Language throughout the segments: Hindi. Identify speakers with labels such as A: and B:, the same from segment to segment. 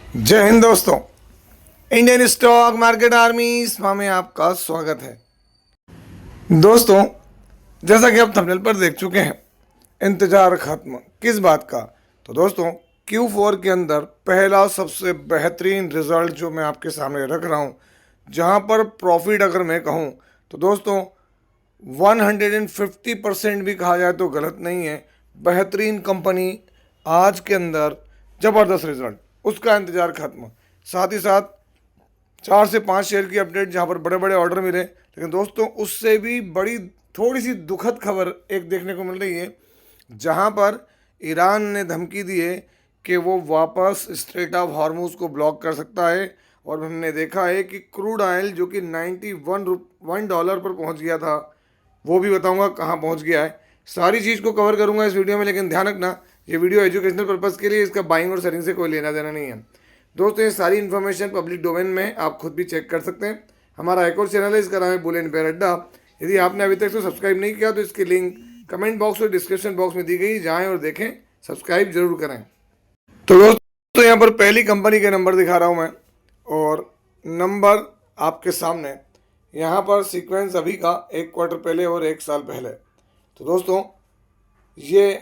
A: जय हिंद दोस्तों। इंडियन स्टॉक मार्केट आर्मी इसमा में आपका स्वागत है। दोस्तों, जैसा कि आप थंबनेल पर देख चुके हैं, इंतजार खत्म किस बात का। तो दोस्तों, Q4 के अंदर पहला सबसे बेहतरीन रिजल्ट जो मैं आपके सामने रख रहा हूं, जहां पर प्रॉफिट अगर मैं कहूं तो दोस्तों 150% भी कहा जाए तो गलत नहीं है। बेहतरीन कंपनी आज के अंदर ज़बरदस्त रिजल्ट, उसका इंतज़ार खत्म। साथ ही साथ 4 से 5 शेयर की अपडेट जहां पर बड़े बड़े ऑर्डर मिले, लेकिन दोस्तों उससे भी बड़ी थोड़ी सी दुखद खबर एक देखने को मिल रही है, जहां पर ईरान ने धमकी दी है कि वो वापस स्ट्रेट ऑफ हॉर्मूज को ब्लॉक कर सकता है। और हमने देखा है कि क्रूड ऑयल जो कि $91 पर पहुंच गया था, वो भी बताऊंगा कहाँ पहुंच गया है। सारी चीज़ को कवर करूंगा इस वीडियो में, लेकिन ध्यान रखना ये वीडियो एजुकेशनल पर्पज़ के लिए, इसका बाइंग और सेलिंग से कोई लेना देना नहीं है। दोस्तों, ये सारी इन्फॉर्मेशन पब्लिक डोमेन में आप खुद भी चेक कर सकते हैं। हमारा एक और चैनल है, इसका नाम है बुल एंड बेयर अड्डा। यदि आपने अभी तक तो सब्सक्राइब नहीं किया तो इसकी लिंक कमेंट बॉक्स और डिस्क्रिप्शन बॉक्स में दी गई, जाएँ और देखें, सब्सक्राइब जरूर करें। तो दोस्तों, यहाँ पर पहली कंपनी के नंबर दिखा रहा हूँ मैं, और नंबर आपके सामने यहाँ पर सीक्वेंस अभी का 1 क्वार्टर पहले और 1 साल पहले। तो दोस्तों, ये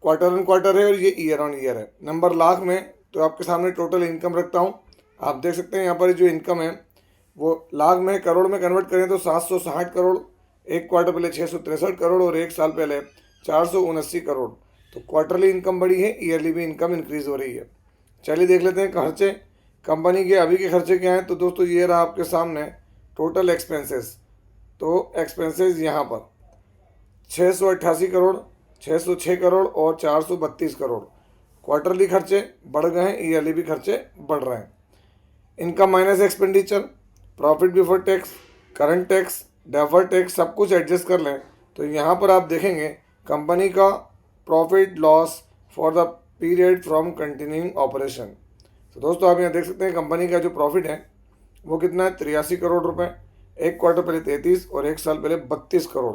A: क्वार्टर ऑन क्वार्टर है और ये ईयर ऑन ईयर है। नंबर लाख में तो आपके सामने टोटल इनकम रखता हूँ। आप देख सकते हैं यहाँ पर जो इनकम है वो लाख में करोड़ में कन्वर्ट करें तो 760 करोड़, 1 क्वार्टर पहले 663 करोड़ और 1 साल पहले 479 करोड़। तो क्वार्टरली इनकम बढ़ी है, ईयरली भी इनकम इंक्रीज हो रही है। चलिए देख लेते हैं खर्चे कंपनी के अभी के खर्चे क्या हैं। तो दोस्तों, ये रहा आपके सामने टोटल एक्सपेंसेस। तो एक्सपेंसेस यहाँ पर 688 करोड़, 606 करोड़ और 432 करोड़। क्वार्टरली खर्चे बढ़ गए हैं, ईयरली भी खर्चे बढ़ रहे हैं। Income minus expenditure, profit before tax, current tax, deferred tax सब कुछ एडजस्ट कर लें तो यहाँ पर आप देखेंगे कंपनी का profit loss for the period from continuing operation. तो दोस्तों, आप यहाँ देख सकते हैं कंपनी का जो प्रॉफिट है वो कितना है, 83 करोड़ रुपए, 1 क्वार्टर पहले 33 और 1 साल पहले 32 करोड़।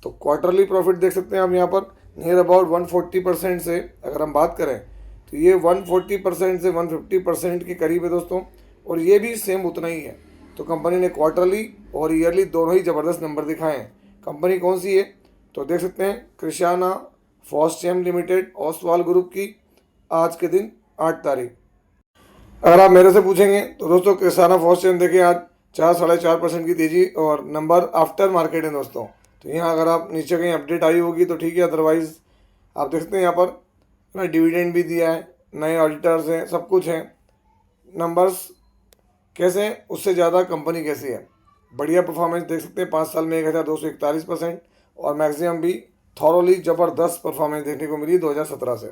A: तो क्वार्टरली प्रॉफिट देख सकते हैं आप यहाँ पर नियर अबाउट 140% से अगर हम बात करें तो ये 140% से 150% के करीब है दोस्तों, और ये भी सेम उतना ही है। तो कंपनी ने क्वार्टरली और ईयरली दोनों ही ज़बरदस्त नंबर दिखाए हैं। कंपनी कौन सी है तो देख सकते हैं, कृषाना फॉस्चेम लिमिटेड, ओसवाल ग्रुप की, आज के दिन 8 तारीख। अगर आप मेरे से पूछेंगे तो दोस्तों कृषाना फॉस्चेम देखिए आज 4-4.5% की तेज़ी और नंबर आफ्टर मार्केट है दोस्तों। तो यहाँ अगर आप नीचे कहीं अपडेट आई होगी तो ठीक है, अदरवाइज़ आप देख सकते हैं यहाँ पर ना डिविडेंड भी दिया है, नए ऑडिटर्स हैं, सब कुछ है। नंबर्स कैसे हैं, उससे ज़्यादा कंपनी कैसी है, बढ़िया परफॉर्मेंस देख सकते हैं। 5 साल में 1241% और मैक्सिमम भी थॉरोली ज़बरदस्त परफॉर्मेंस देखने को मिली 2017 से।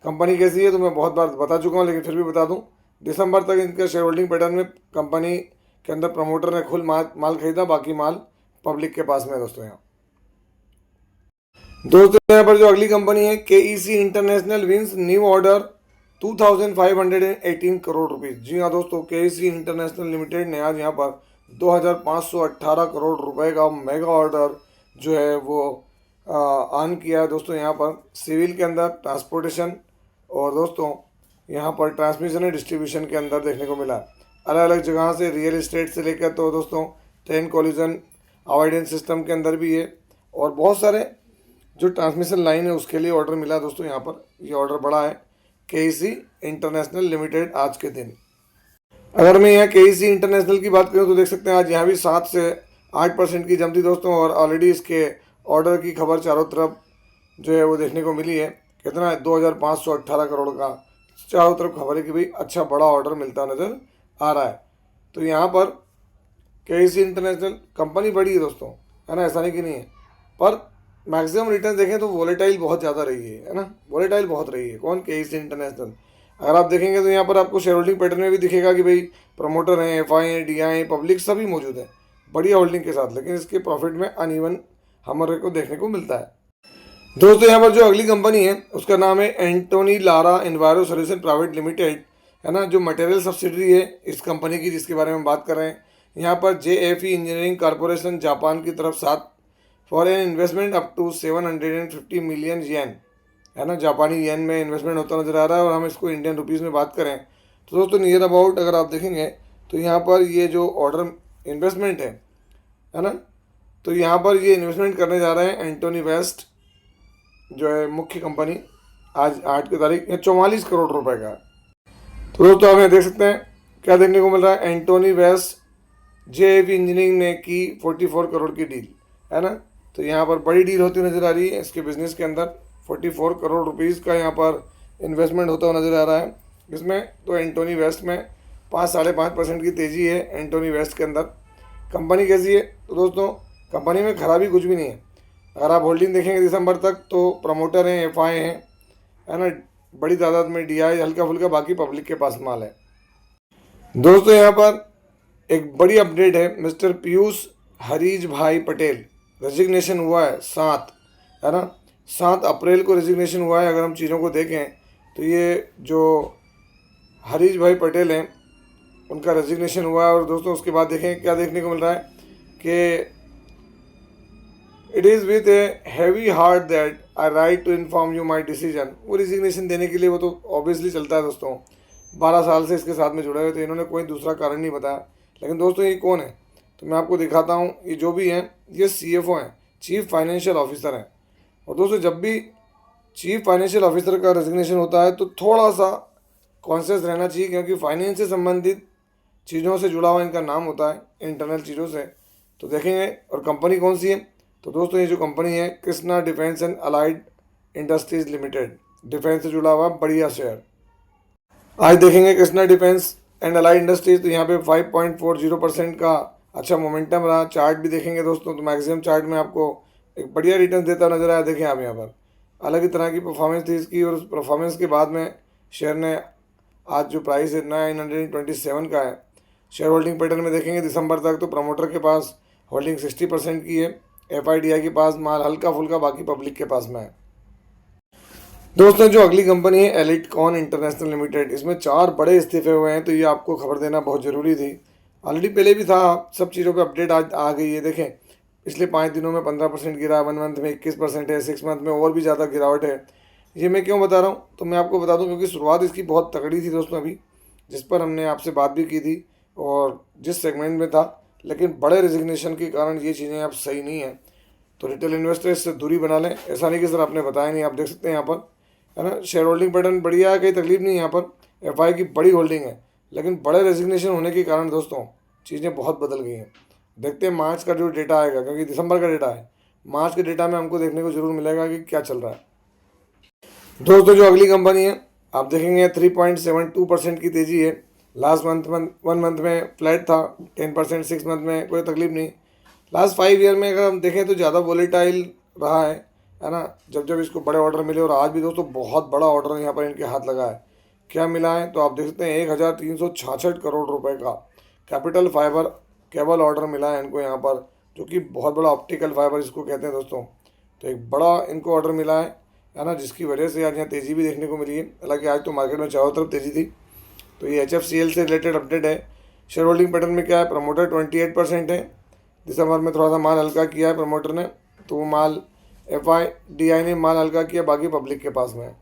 A: कंपनी कैसी है तो मैं बहुत बार बता चुका हूँ, लेकिन फिर भी बता दूँ, दिसंबर तक इनके शेयर होल्डिंग पैटर्न में कंपनी के अंदर प्रमोटर ने खुद माल खरीदा, बाकी माल पब्लिक के पास में है दोस्तों। यहाँ पर जो अगली कंपनी है KEC international wins new order 2518 crore rupees. जी हाँ दोस्तों, KEC इंटरनेशनल लिमिटेड ने आज यहाँ पर 2518 करोड़ रुपए का मेगा ऑर्डर जो है वो ऑन किया है दोस्तों। यहाँ पर सिविल के अंदर, ट्रांसपोर्टेशन और दोस्तों यहाँ पर ट्रांसमिशन एंड डिस्ट्रीब्यूशन के अंदर देखने को मिला। अलग अलग जगह से, रियल इस्टेट से लेकर तो दोस्तों ट्रेन कोलिजन अवॉइडेंस सिस्टम के अंदर भी है, और बहुत सारे जो ट्रांसमिशन लाइन है उसके लिए ऑर्डर मिला दोस्तों। यहाँ पर ये ऑर्डर बड़ा है KEC इंटरनेशनल लिमिटेड आज के दिन। अगर मैं यहाँ KEC इंटरनेशनल की बात करूँ तो देख सकते हैं आज यहाँ भी 7 से 8% की जम थी दोस्तों, और ऑलरेडी इसके ऑर्डर की खबर चारों तरफ जो है वो देखने को मिली है। कितना है, 2518 करोड़ का चारों तरफ खबर है कि भाई अच्छा बड़ा ऑर्डर मिलता नज़र आ रहा है। तो यहाँ पर KEC इंटरनेशनल कंपनी बड़ी है दोस्तों, है ना, ऐसा नहीं कि नहीं है, पर मैक्सिमम रिटर्न देखें तो वोलेटाइल बहुत ज़्यादा रही है ना, वोलेटाइल बहुत रही है। कौन, KEC इंटरनेशनल। अगर आप देखेंगे तो यहाँ पर आपको शेयर होल्डिंग पैटर्न में भी दिखेगा कि भाई प्रमोटर हैं, FI हैं, DI हैं, पब्लिक सभी मौजूद है बढ़िया होल्डिंग के साथ, लेकिन इसके प्रॉफिट में अनइवन हमारे को देखने को मिलता है दोस्तों। यहाँ पर जो अगली कंपनी है उसका नाम है Antony Lara Enviro Solution Private Limited, है ना, जो मटेरियल सब्सिडरी है इस कंपनी की जिसके बारे में बात कर रहे हैं। यहाँ पर JFE इंजीनियरिंग कॉरपोरेशन जापान की तरफ 7 for an investment up to 750 million yen, है ना, जापानी येन में इन्वेस्टमेंट होता नजर आ रहा है। और हम इसको इंडियन रुपीज़ में बात करें तो दोस्तों नियर अबाउट अगर आप देखेंगे तो यहाँ पर ये जो ऑर्डर इन्वेस्टमेंट है ना, तो यहाँ पर ये इन्वेस्टमेंट करने जा रहे हैं एंटोनी वेस्ट जो है मुख्य कंपनी, आज 8 की तारीख, 44 करोड़ रुपए का। तो दोस्तों आप यहाँ देख सकते हैं क्या देखने को मिल रहा है, एंटोनी वेस्ट जेएवी इंजीनियरिंग ने की 44 करोड़ की डील, है ना। तो यहाँ पर बड़ी डील होती नज़र आ रही है इसके बिजनेस के अंदर। 44 करोड़ रुपीज़ का यहाँ पर इन्वेस्टमेंट होता हुआ नज़र आ रहा है इसमें। तो एंटोनी वेस्ट में 5-5.5% की तेज़ी है एंटोनी वेस्ट के अंदर। कंपनी कैसी है, तो दोस्तों कंपनी में खराबी कुछ भी नहीं है। अगर आप होल्डिंग देखेंगे दिसंबर तक तो प्रमोटर हैं, एफआई हैं, है ना, बड़ी तादाद में डीआई, हल्का फुल्का बाकी पब्लिक के पास माल है। दोस्तों यहाँ पर एक बड़ी अपडेट है, मिस्टर पीयूष हरीज भाई पटेल रेजिग्नेशन हुआ है 7, है ना, 7 अप्रैल को रेजिग्नेशन हुआ है। अगर हम चीज़ों को देखें तो ये जो हरीज भाई पटेल हैं उनका रेजिग्नेशन हुआ है। और दोस्तों उसके बाद देखें क्या देखने को मिल रहा है कि it is with a heavy heart that I write to inform you my decision. वो रेजिग्नेशन देने के लिए वो तो ऑब्वियसली चलता है दोस्तों, 12 साल से इसके साथ में जुड़े हुए थे, इन्होंने कोई दूसरा कारण नहीं बताया। लेकिन दोस्तों ये कौन है, तो मैं आपको दिखाता हूँ। ये जो भी हैं ये सीएफओ हैं, चीफ फाइनेंशियल ऑफिसर हैं। और दोस्तों जब भी चीफ फाइनेंशियल ऑफिसर का रेजिग्नेशन होता है तो थोड़ा सा कॉन्शियस रहना चाहिए, क्योंकि फाइनेंस से संबंधित चीज़ों से जुड़ा हुआ इनका नाम होता है, इंटरनल चीज़ों से। तो देखेंगे, और कंपनी कौन सी है, तो दोस्तों ये जो कंपनी है Krishna defence and allied industries limited, defence से जुड़ा हुआ बढ़िया शेयर। आज देखेंगे Krishna defence and allied industries, तो यहाँ पे 5.40% का अच्छा मोमेंटम रहा। चार्ट भी देखेंगे दोस्तों तो मैक्सिमम चार्ट में आपको एक बढ़िया रिटर्न देता नजर आया। देखें आप यहाँ पर अलग ही तरह की परफॉर्मेंस थी इसकी, और उस परफॉर्मेंस के बाद में शेयर ने आज जो प्राइस है 927 का है। शेयर होल्डिंग पैटर्न में देखेंगे दिसंबर तक तो प्रमोटर के पास होल्डिंग 60% की है, एफआईडीआई के पास माल हल्का फुल्का बाकी पब्लिक के पास में है। दोस्तों जो अगली कंपनी है एलिटकॉन इंटरनेशनल लिमिटेड, इसमें 4 बड़े इस्तीफे हुए हैं, तो ये आपको खबर देना बहुत ज़रूरी थी। ऑलरेडी पहले भी था, सब चीज़ों पे अपडेट आज आ गई है। देखें पिछले 5 दिनों में 15% गिरा, 1 मंथ में 21% है, 6 मंथ में और भी ज़्यादा गिरावट है। ये मैं क्यों बता रहा हूँ, तो मैं आपको बता दूँ क्योंकि शुरुआत इसकी बहुत तगड़ी थी दोस्तों अभी, जिस पर हमने आपसे बात भी की थी और जिस सेगमेंट में था। लेकिन बड़े रेजिग्नेशन के कारण ये चीज़ें अब सही नहीं है, तो रिटेल इन्वेस्टर्स से दूरी बना लें। ऐसा नहीं कि सर आपने बताया नहीं, आप देख सकते हैं यहाँ पर, है ना, शेयर होल्डिंग पैटर्न बढ़िया है, कोई तकलीफ नहीं है। यहाँ पर एफआई की बड़ी होल्डिंग है, लेकिन बड़े रेजिग्नेशन होने के कारण दोस्तों चीज़ें बहुत बदल गई हैं। देखते हैं मार्च का जो डेटा आएगा, क्योंकि दिसंबर का डेटा है, मार्च के डेटा में हमको देखने को जरूर मिलेगा कि क्या चल रहा है। दोस्तों जो अगली कंपनी है आप देखेंगे 3.72% की तेज़ी है। लास्ट 1 मंथ में फ्लैट था, 10%, 6 मंथ में कोई तकलीफ नहीं। लास्ट 5 ईयर में अगर हम देखें तो ज़्यादा वोलेटाइल रहा है ना, जब जब इसको बड़े ऑर्डर मिले। और आज भी दोस्तों बहुत बड़ा ऑर्डर यहाँ पर इनके हाथ लगा है। क्या मिला है, तो आप देख सकते हैं 1366 करोड़ रुपए का कैपिटल फाइबर केबल ऑर्डर मिला है इनको यहाँ पर, जो कि बहुत बड़ा ऑप्टिकल फाइबर इसको कहते हैं दोस्तों। तो एक बड़ा इनको ऑर्डर मिला है ना, जिसकी वजह से आज यहाँ तेज़ी भी देखने को मिली है। हालांकि आज तो मार्केट में चारों तरफ तेज़ी थी। तो ये HFCL से रिलेटेड अपडेट है। शेयर होल्डिंग पैटर्न में क्या है, प्रमोटर 28% है। दिसंबर में थोड़ा सा माल हल्का किया है प्रमोटर ने, तो वो माल FIDI ने माल हल्का किया, बाकी पब्लिक के पास में है।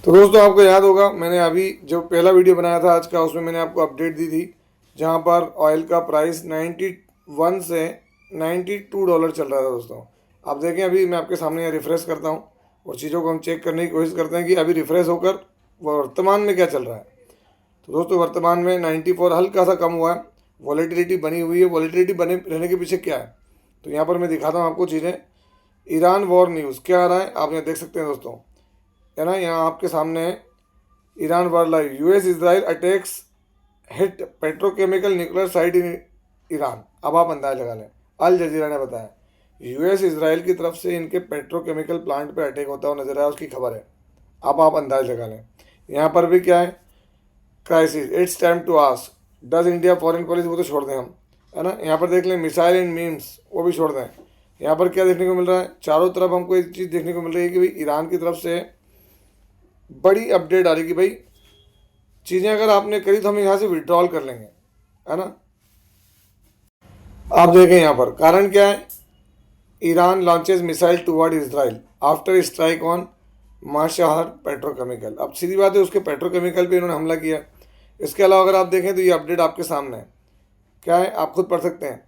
A: तो दोस्तों आपको याद होगा मैंने अभी जो पहला वीडियो बनाया था आज का, उसमें मैंने आपको अपडेट दी थी, जहाँ पर ऑयल का प्राइस 91 से $92 चल रहा था दोस्तों। आप देखें अभी मैं आपके सामने रिफ्रेश करता हूँ और चीज़ों को हम चेक करने की कोशिश करते हैं कि अभी रिफ्रेश होकर वर्तमान में क्या चल रहा है। तो दोस्तों वर्तमान में 94 हल्का सा कम हुआ है, वॉलेटिलिटी बनी हुई है। वॉलेटिलिटी बने रहने के पीछे क्या है, तो यहाँ पर मैं दिखाता हूँ आपको चीज़ें। ईरान वॉर न्यूज़ क्या आ रहा है आप यहाँ देख सकते हैं दोस्तों, है ना, यहाँ आपके सामने है Iran war live. US Israel attacks hit petrochemical nuclear site in Iran. अब आप अंदाज लगा लें, अल जजीरा ने बताया US इजराइल की तरफ से इनके पेट्रोकेमिकल प्लांट पे अटैक होता हुआ नजर आया, उसकी खबर है। अब आप अंदाज लगा लें। यहाँ पर भी क्या है, crisis, it's time to ask does India foreign policy, वो तो छोड़ दें हम, है ना। यहाँ पर देख लें मिसाइल एंड मीम्स, वो भी छोड़ दें। यहाँ पर क्या देखने को मिल रहा है, चारों तरफ हमको एक चीज़ देखने को मिल रही है कि भाई ईरान की तरफ से बड़ी अपडेट आ रही है कि भाई चीज़ें अगर आपने करी तो हम यहाँ से विड्रॉल कर लेंगे, है ना। आप देखें यहाँ पर कारण क्या है, Iran launches missile toward Israel after strike on Mahshahr petrochemical. अब सीधी बात है, उसके पेट्रोकेमिकल पे इन्होंने हमला किया। इसके अलावा अगर आप देखें तो ये अपडेट आपके सामने है, क्या है आप खुद पढ़ सकते हैं।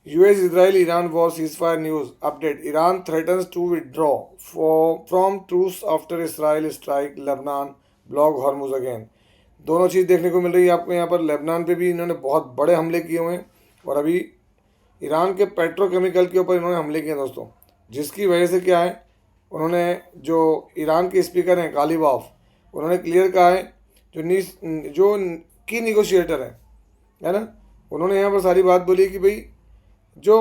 A: US Israel Iran war ceasefire news update, Iran threatens to withdraw from truce after Israel strike Lebanon block Hormuz again. दोनों चीज़ देखने को मिल रही है आपको यहाँ पर। लेबनान पे भी इन्होंने बहुत बड़े हमले किए हुए हैं और अभी ईरान के पेट्रोकेमिकल के ऊपर इन्होंने हमले किए दोस्तों, जिसकी वजह से क्या है, उन्होंने जो ईरान के स्पीकर हैं गालिबाफ, उन्होंने क्लियर कहा है, जो की निगोशिएटर है ना, उन्होंने यहाँ पर सारी बात बोली कि भाई जो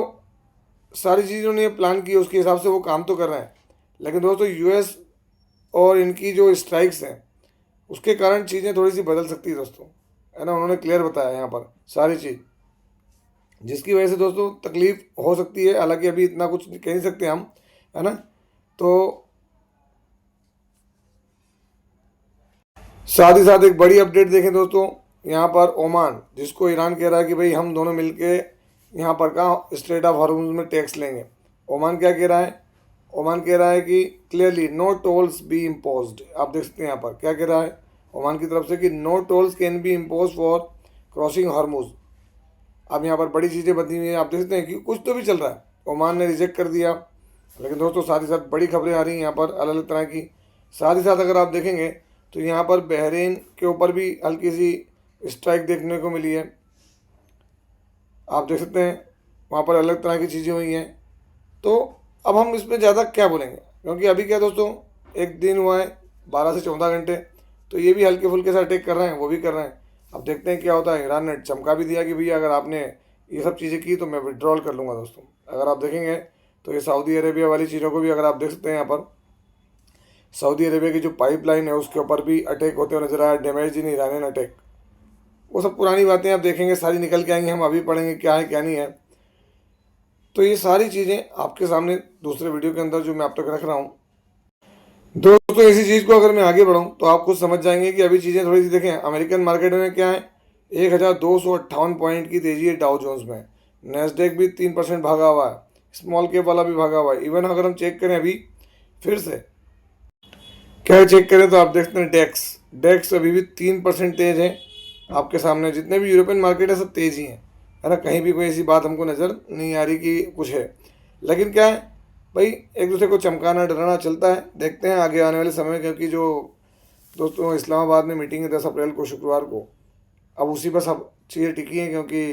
A: सारी चीज़ उन्होंने प्लान की उसके हिसाब से वो काम तो कर रहे हैं, लेकिन दोस्तों यूएस और इनकी जो स्ट्राइक्स हैं उसके कारण चीज़ें थोड़ी सी बदल सकती है दोस्तों, है ना। उन्होंने क्लियर बताया यहाँ पर सारी चीज़, जिसकी वजह से दोस्तों तकलीफ हो सकती है। हालांकि अभी इतना कुछ कह नहीं सकते हम, है ना। तो साथ ही साथ एक बड़ी अपडेट देखें दोस्तों, यहाँ पर ओमान, जिसको ईरान कह रहा है कि भाई हम दोनों मिलके यहाँ पर कहाँ स्ट्रेट ऑफ हॉर्मुज में टैक्स लेंगे। ओमान क्या कह रहा है, ओमान कह रहा है कि clearly no tolls be imposed. आप देख सकते हैं यहाँ पर क्या कह रहा है ओमान की तरफ से कि no tolls can be impose for crossing Hormuz. अब यहाँ पर बड़ी चीज़ें बदली हुई हैं, आप देख सकते हैं कि कुछ तो भी चल रहा है। ओमान ने रिजेक्ट कर दिया, लेकिन दोस्तों साथ ही साथ बड़ी खबरें आ रही हैं यहाँ पर अलग अलग तरह की। साथ ही साथ अगर आप देखेंगे तो यहाँ पर बहरीन के ऊपर भी हल्की सी स्ट्राइक देखने को मिली है। आप देख सकते हैं वहाँ पर अलग तरह की चीज़ें हुई हैं। तो अब हम इसमें ज़्यादा क्या बोलेंगे, क्योंकि अभी क्या दोस्तों एक दिन हुआ है 12 से 14 घंटे, तो ये भी हल्के फुल्के से अटैक कर रहे हैं, वो भी कर रहे हैं। अब देखते हैं क्या होता है। ईरान ने चमका भी दिया कि भैया अगर आपने ये सब चीज़ें की तो मैं विड्रॉल कर लूँगा दोस्तों। अगर आप देखेंगे तो ये सऊदी अरेबिया वाली चीज़ों को भी अगर आप देख सकते हैं, यहाँ पर सऊदी अरेबिया की जो पाइपलाइन है उसके ऊपर भी अटैक होते हुए नजर आया, डैमेज इन ईरानियन अटैक। वो सब पुरानी बातें आप देखेंगे सारी निकल के आएंगी, हम अभी पढ़ेंगे क्या है क्या नहीं है। तो ये सारी चीज़ें आपके सामने दूसरे वीडियो के अंदर जो मैं आप तक रख रहा हूँ दोस्तों। इसी चीज़ को अगर मैं आगे बढ़ाऊँ तो आप खुद समझ जाएंगे कि अभी चीज़ें थोड़ी सी देखें। अमेरिकन मार्केट में क्या है, 1258 पॉइंट की तेजी है डाउ जोन्स में। नेस्डेक भी 3% भागा हुआ है, स्मॉल कैप वाला भी भागा हुआ है। इवन अगर हम चेक करें अभी फिर से क्या चेक करें तो आप देखते हैं डेक्स अभी भी 3% तेज है आपके सामने। जितने भी यूरोपियन मार्केट है सब तेज ही हैं, है ना। कहीं भी कोई ऐसी बात हमको नज़र नहीं आ रही कि कुछ है, लेकिन क्या है भाई एक दूसरे को चमकाना डराना चलता है। देखते हैं आगे आने वाले समय में, क्योंकि जो दोस्तों इस्लामाबाद में मीटिंग है 10 अप्रैल को शुक्रवार को, अब उसी पर सब चीज़ें टिकी हैं। क्योंकि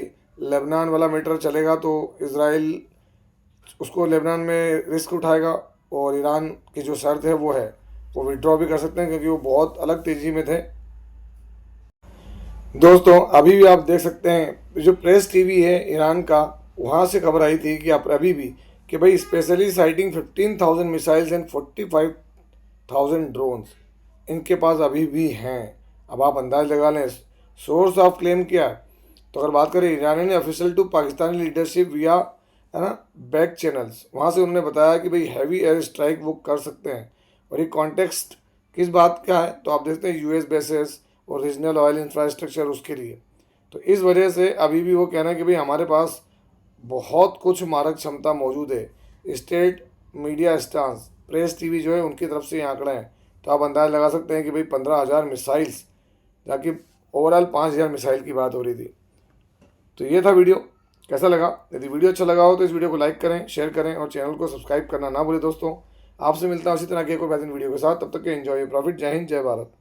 A: लेबनान वाला मैटर चलेगा तो इसराइल उसको लेबनान में रिस्क उठाएगा, और ईरान की जो शर्त है वो विड्रॉ भी कर सकते हैं, क्योंकि वो बहुत अलग तेज़ी में थे। दोस्तों अभी भी आप देख सकते हैं जो प्रेस टीवी है ईरान का, वहाँ से खबर आई थी कि आप अभी भी कि भाई specially citing 15,000 missiles and 45,000 drones इनके पास अभी भी हैं। अब आप अंदाज लगा लें सोर्स ऑफ क्लेम क्या है। तो अगर बात करें ईरान ने ऑफिशियल टू पाकिस्तानी लीडरशिप विया, है ना, बैक चैनल्स, वहाँ से उन्होंने बताया कि भाई हैवी एयर स्ट्राइक वो कर सकते हैं। और ये कॉन्टेक्स्ट किस बात का है तो आप देखते हैं यूएस बेसेस और रीजनल ऑयल इंफ्रास्ट्रक्चर उसके लिए। तो इस वजह से अभी भी वो कहना है कि भाई हमारे पास बहुत कुछ मारक क्षमता मौजूद है। State media stance press TV जो है उनकी तरफ से ये आंकड़े हैं। तो आप अंदाज़ लगा सकते हैं कि भाई 15,000 मिसाइल्स, जबकि ओवरऑल 5,000 मिसाइल की बात हो रही थी। तो ये था वीडियो, कैसा लगा। यदि वीडियो अच्छा लगा हो तो इस वीडियो को लाइक करें, शेयर करें और चैनल को सब्सक्राइब करना ना भूलें दोस्तों। आपसे मिलता हूँ इसी तरह के कोई बेहतरीन वीडियो के साथ, तब तक के एंजॉय प्रॉफिट। जय हिंद, जय भारत।